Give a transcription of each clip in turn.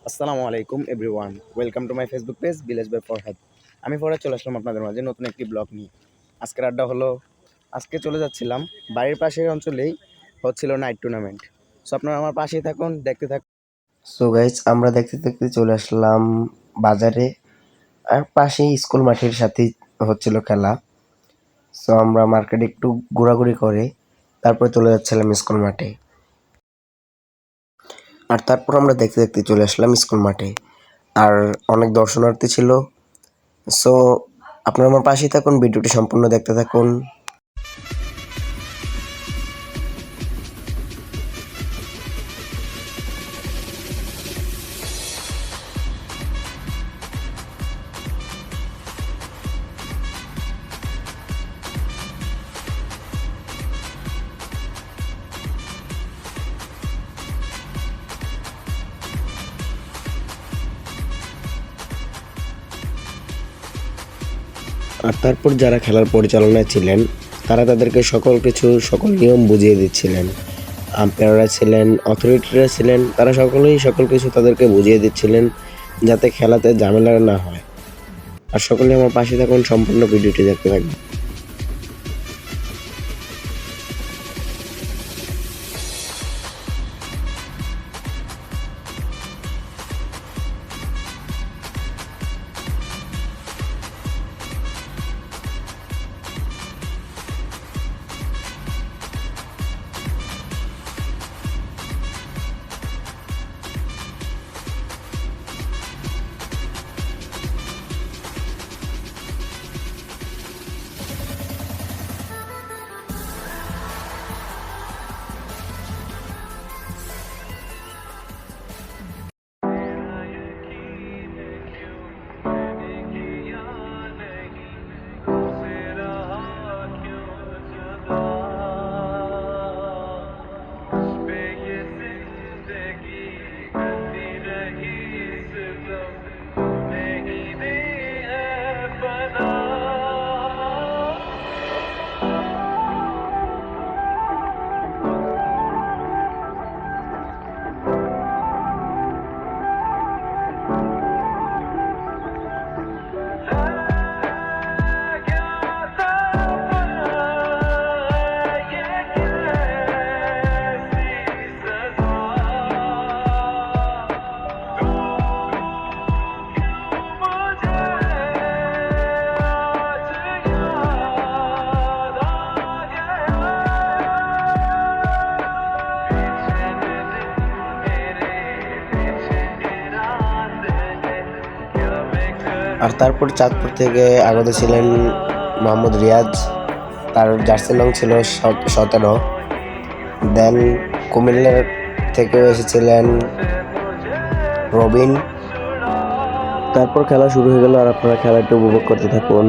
আসসালামু আলাইকুম everyone, welcome to my Facebook page village by Farhad. আমি ফরহাদ চলে আসলাম আপনাদের মাঝে নতুন একটি ব্লগ নিয়ে। আজকের আড্ডা হলো, আজকে চলে যাচ্ছিলাম বাড়ির পাশের অঞ্চলেই হচ্ছিল নাইট টুর্নামেন্ট। সো আপনারা আমার পাশেই থাকুন, দেখতে থাকুন। সো গাইজ, আমরা দেখতে দেখতে চলে আসলাম বাজারে। আর পাশেই স্কুল মাঠের সাথেই হচ্ছিল খেলা। সো আমরা মার্কেটে একটু ঘোরাঘুরি করে তারপর চলে যাচ্ছিলাম স্কুল মাঠে। আর তারপর আমরা দেখতে দেখতে চলে আসলাম স্কুল মাঠে। আর অনেক দর্শনার্থী ছিল। সো আপনারা আমার পাশেই থাকুন, ভিডিওটি সম্পূর্ণ দেখতে থাকুন। আর তারপর যারা খেলার পরিচালনায় ছিলেন তারা তাদেরকে সকল নিয়ম বুঝিয়ে দিচ্ছিলেন। আম্পায়াররা ছিলেন, অথরিটিরা ছিলেন, তারা সকলেই সকল কিছু তাদেরকে বুঝিয়ে দিচ্ছিলেন যাতে খেলাতে ঝামেলা না হয়। আর সকলে আমার পাশে থাকুন, সম্পূর্ণ ভিডিওটি দেখতে থাকবেন। আর তারপর চাঁদপুর থেকে আগত ছিলেন মোহাম্মদ রিয়াজ, তার জার্সি নং ছিল 17। দেন কুমিল্লার থেকেও এসেছিলেন রবিন। তারপর খেলা শুরু হয়ে গেল, আর আপনারা খেলাটি উপভোগ করতে থাকুন।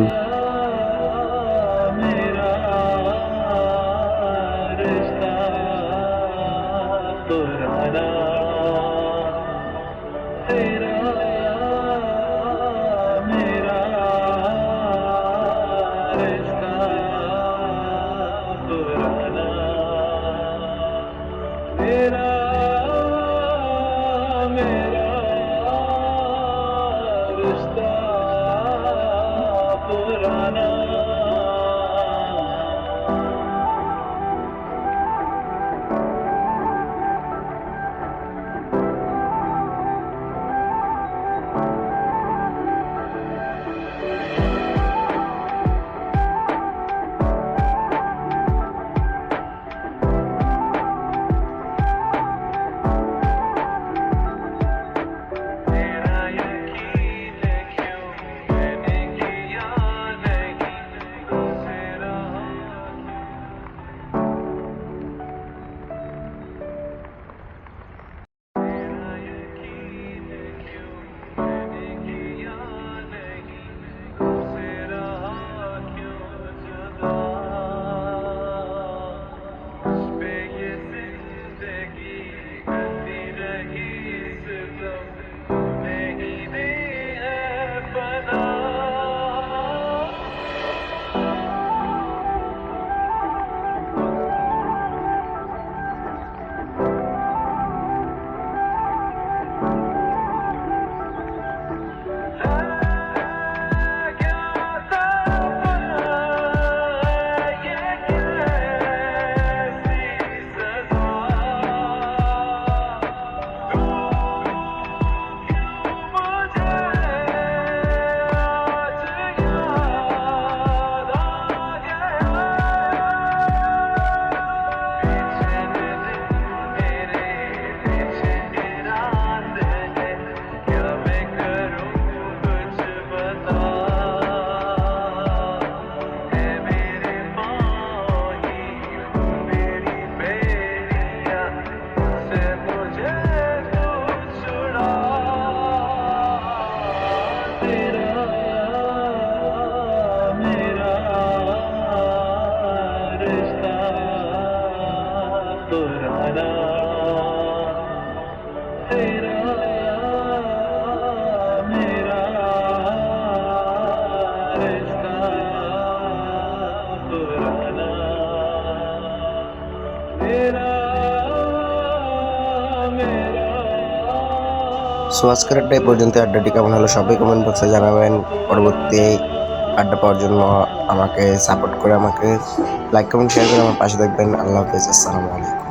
সো আজকের আড্ডা এই পর্যন্ত। আড্ডাটি কেমন হলো সবাই কমেন্ট বক্সে জানাবেন। পরবর্তী আড্ডা পাওয়ার জন্য আমাকে সাপোর্ট করে, আমাকে লাইক কমেন্ট শেয়ার করে আমার পাশে থাকবেন। আল্লাহ হাফেজ, আসসালামু আলাইকুম।